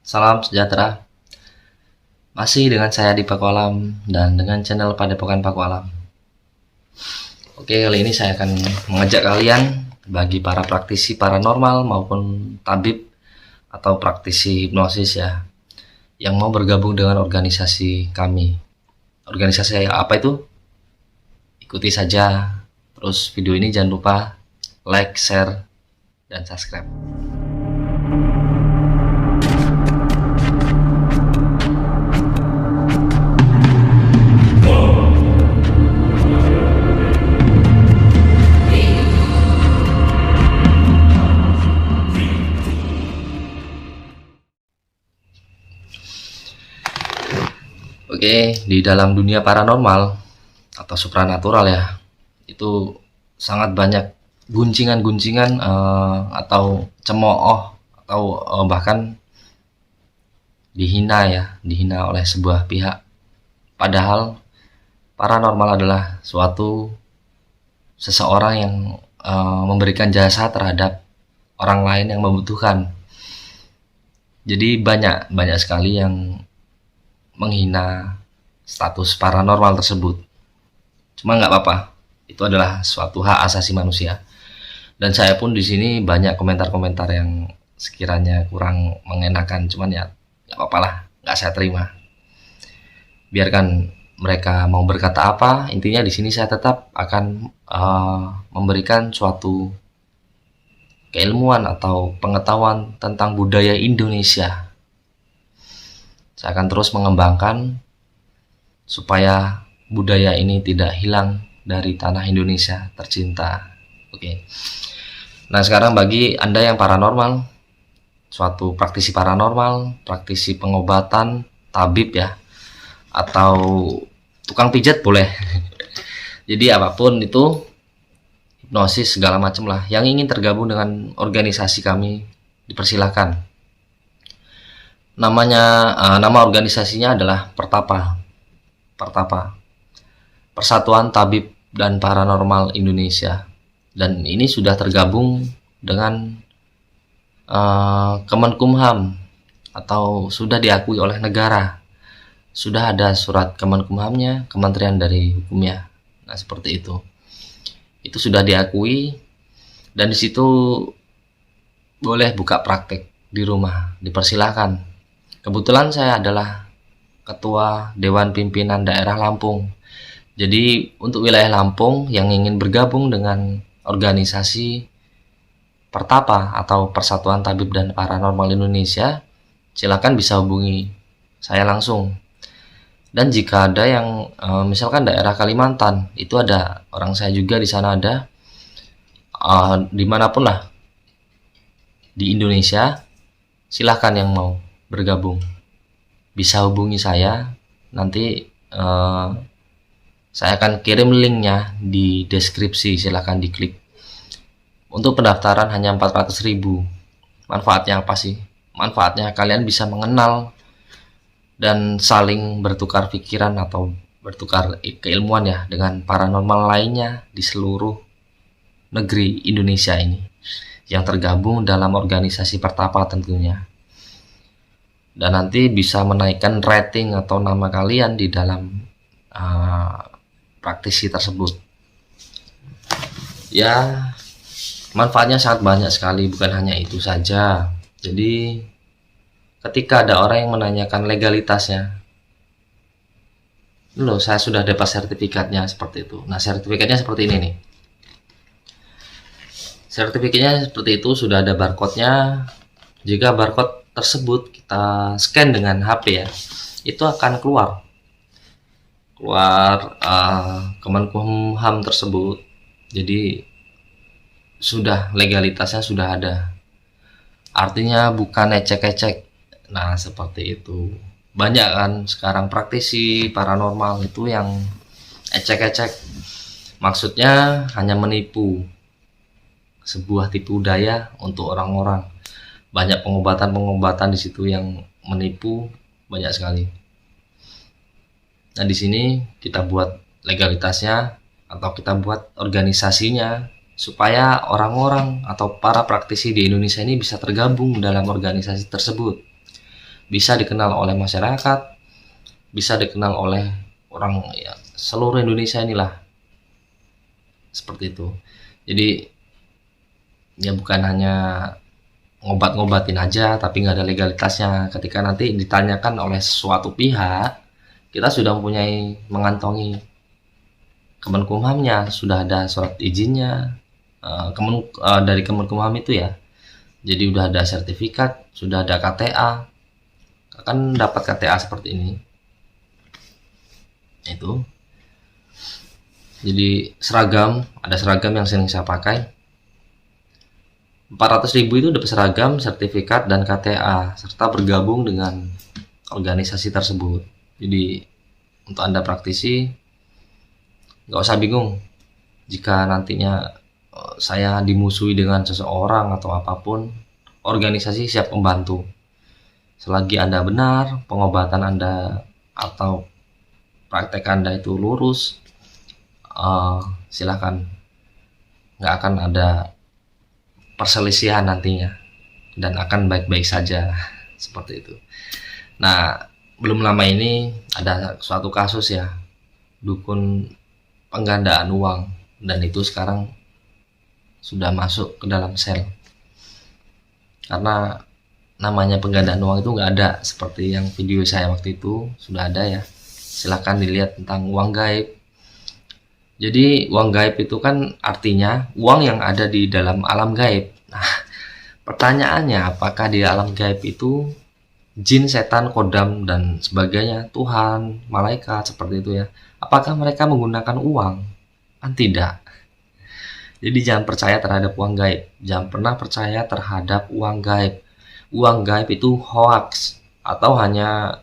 Salam sejahtera. Masih dengan saya di Pakualam dan dengan channel Padepokan Pakualam. Oke, kali ini saya akan mengajak kalian bagi para praktisi paranormal maupun tabib atau praktisi hipnosis ya, yang mau bergabung dengan organisasi kami. Organisasi apa itu? Ikuti saja. Terus video ini jangan lupa like, share, dan subscribe. Oke, di dalam dunia paranormal atau supranatural ya, itu sangat banyak guncingan-guncingan atau cemooh atau bahkan dihina oleh sebuah pihak. Padahal paranormal adalah suatu seseorang yang memberikan jasa terhadap orang lain yang membutuhkan. Jadi banyak sekali yang menghina status paranormal tersebut. Cuma nggak apa-apa, itu adalah suatu hak asasi manusia. Dan saya pun di sini banyak komentar-komentar yang sekiranya kurang mengenakan, cuman ya nggak apa-apa lah, nggak saya terima. Biarkan mereka mau berkata apa, intinya di sini saya tetap akan memberikan suatu keilmuan atau pengetahuan tentang budaya Indonesia. Saya akan terus mengembangkan supaya budaya ini tidak hilang dari tanah Indonesia tercinta. Oke. Nah, sekarang bagi Anda yang paranormal, suatu praktisi paranormal, praktisi pengobatan, tabib ya, atau tukang pijat boleh. Jadi apapun itu, hipnosis segala macam lah, yang ingin tergabung dengan organisasi kami dipersilahkan. Nama organisasinya adalah Pertapa, Persatuan Tabib dan Paranormal Indonesia, dan ini sudah tergabung dengan Kemenkumham atau sudah diakui oleh negara. Sudah ada surat Kemenkumhamnya, Kementerian dari Hukumnya. Nah, seperti itu. Itu sudah diakui, dan di situ boleh buka praktek di rumah, dipersilahkan. Kebetulan saya adalah Ketua Dewan Pimpinan Daerah Lampung. Jadi untuk wilayah Lampung yang ingin bergabung dengan organisasi Pertapa atau Persatuan Tabib dan Paranormal Indonesia, silakan bisa hubungi saya langsung. Dan jika ada yang misalkan daerah Kalimantan, itu ada orang saya juga di sana ada, dimanapun lah di Indonesia, silahkan yang mau bergabung bisa hubungi saya. Nanti saya akan kirim linknya di deskripsi, silahkan diklik. Untuk pendaftaran hanya 400.000. Manfaatnya apa sih? Manfaatnya kalian bisa mengenal dan saling bertukar pikiran atau bertukar keilmuan ya dengan paranormal lainnya di seluruh negeri Indonesia ini yang tergabung dalam organisasi Pertapa tentunya. Dan nanti bisa menaikkan rating atau nama kalian di dalam praktisi tersebut. Ya, manfaatnya sangat banyak sekali, bukan hanya itu saja. Jadi ketika ada orang yang menanyakan legalitasnya, loh saya sudah dapat sertifikatnya seperti itu. Nah, sertifikatnya seperti ini nih. Sertifikatnya seperti itu, sudah ada barcode-nya. Jika barcode tersebut kita scan dengan HP ya, itu akan keluar Kemenkumham tersebut. Jadi sudah legalitasnya sudah ada, artinya bukan ecek-ecek. Nah, seperti itu. Banyak kan sekarang praktisi paranormal itu yang ecek-ecek, maksudnya hanya menipu, sebuah tipu daya untuk orang-orang. Banyak pengobatan di situ yang menipu, banyak sekali. Nah, di sini kita buat legalitasnya atau kita buat organisasinya supaya orang-orang atau para praktisi di Indonesia ini bisa tergabung dalam organisasi tersebut. bisa dikenal oleh masyarakat, bisa dikenal oleh orang ya seluruh Indonesia inilah, seperti itu. Jadi ya bukan hanya ngobat-ngobatin aja tapi nggak ada legalitasnya. Ketika nanti ditanyakan oleh suatu pihak, kita sudah mempunyai mengantongi Kemenkumhamnya, sudah ada surat izinnya dari Kemenkumham itu ya. Jadi udah ada sertifikat, sudah ada KTA, akan dapat KTA seperti ini. Itu. Jadi seragam, ada seragam yang sering saya pakai. 400.000 itu dapat seragam, sertifikat, dan KTA serta bergabung dengan organisasi tersebut. Jadi untuk Anda praktisi nggak usah bingung jika nantinya saya dimusuhi dengan seseorang atau apapun, organisasi siap membantu. Selagi Anda benar, pengobatan Anda atau praktek Anda itu lurus, silakan. Nggak akan ada perselisihan nantinya dan akan baik-baik saja, seperti itu. Nah, belum lama ini ada suatu kasus ya, dukun penggandaan uang, dan itu sekarang sudah masuk ke dalam sel karena namanya penggandaan uang itu nggak ada seperti yang video saya waktu itu. Sudah ada ya, silahkan dilihat tentang uang gaib. Jadi uang gaib itu kan artinya uang yang ada di dalam alam gaib. Nah, pertanyaannya apakah di alam gaib itu jin, setan, kodam, dan sebagainya, Tuhan, malaikat, seperti itu ya, apakah mereka menggunakan uang? Kan tidak. Jadi jangan percaya terhadap uang gaib. Jangan pernah percaya terhadap uang gaib. Uang gaib itu hoax atau hanya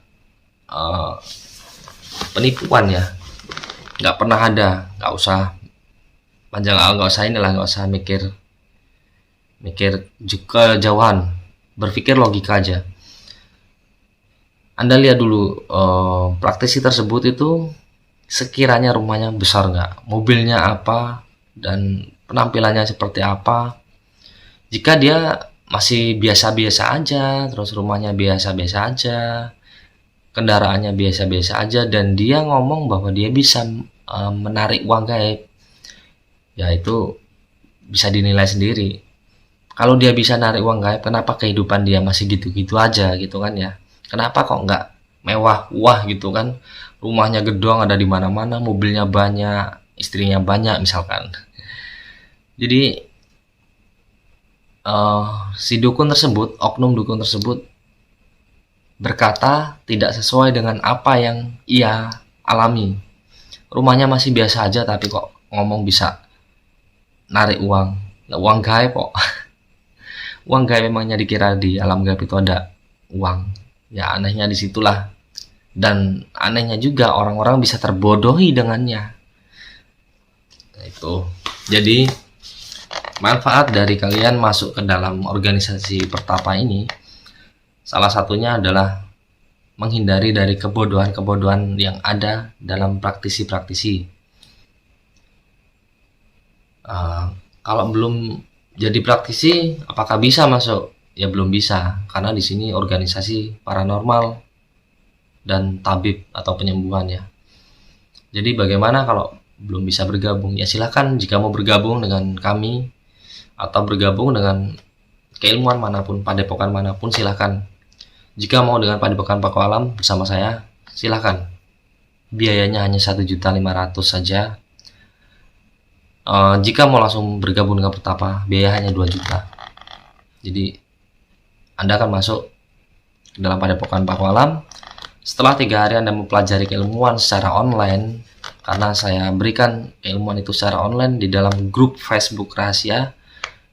penipuan ya. Nggak pernah ada. Nggak usah panjang, nggak usah inilah, nggak usah mikir juga jauhan. Berpikir logika aja. Anda lihat dulu praktisi tersebut itu sekiranya rumahnya besar nggak, mobilnya apa, dan penampilannya seperti apa. Jika dia masih biasa-biasa aja, terus rumahnya biasa-biasa aja, kendaraannya biasa-biasa aja, dan dia ngomong bahwa dia bisa menarik uang gaib, ya itu bisa dinilai sendiri. Kalau dia bisa narik uang gaib, kenapa kehidupan dia masih gitu-gitu aja gitu kan ya? Kenapa kok nggak mewah wah gitu kan? Rumahnya gedong, ada di mana-mana, mobilnya banyak, istrinya banyak misalkan. Jadi si dukun tersebut, oknum dukun tersebut berkata tidak sesuai dengan apa yang ia alami. Rumahnya masih biasa aja tapi kok ngomong bisa narik uang. Nah, uang gaib kok. Uang gaib memangnya dikira di alam gaib itu ada uang. Ya anehnya disitulah. Dan anehnya juga orang-orang bisa terbodohi dengannya. Nah, itu. Jadi manfaat dari kalian masuk ke dalam organisasi pertapa ini, salah satunya adalah menghindari dari kebodohan-kebodohan yang ada dalam praktisi-praktisi. Kalau belum jadi praktisi, apakah bisa masuk? Ya belum bisa, karena di sini organisasi paranormal dan tabib atau penyembuhan ya. Jadi bagaimana kalau belum bisa bergabung? Ya silahkan jika mau bergabung dengan kami atau bergabung dengan keilmuan manapun, padepokan manapun, silahkan. Jika mau dengan padepokan Paku Alam bersama saya, silahkan. Biayanya hanya 1.500.000 saja. Jika mau langsung bergabung dengan pertapa, biaya hanya 2 juta. Jadi Anda akan masuk ke dalam padepokan Paku Alam. Setelah 3 hari Anda mempelajari keilmuan secara online, karena saya berikan keilmuan itu secara online di dalam grup Facebook rahasia.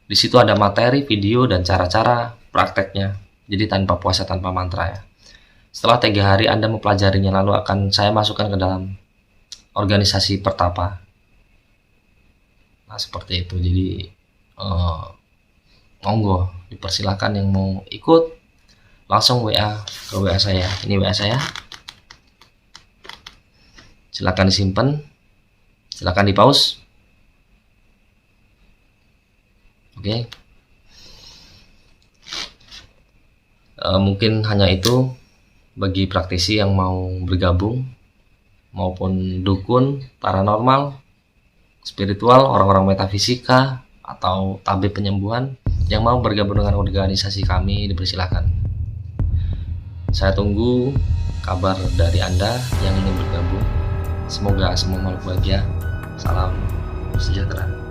Di situ ada materi, video, dan cara-cara prakteknya. Jadi tanpa puasa, tanpa mantra ya. Setelah 3 hari Anda mempelajarinya, lalu akan saya masukkan ke dalam organisasi pertapa. Nah seperti itu. Jadi monggo dipersilakan yang mau ikut langsung WA ke WA saya. Ini WA saya. Silakan disimpan. Silakan di pause. Oke. Mungkin hanya itu bagi praktisi yang mau bergabung, maupun dukun, paranormal, spiritual, orang-orang metafisika, atau tabib penyembuhan yang mau bergabung dengan organisasi kami, dipersilahkan. Saya tunggu kabar dari Anda yang ingin bergabung. Semoga semua makhluk bahagia. Salam sejahtera.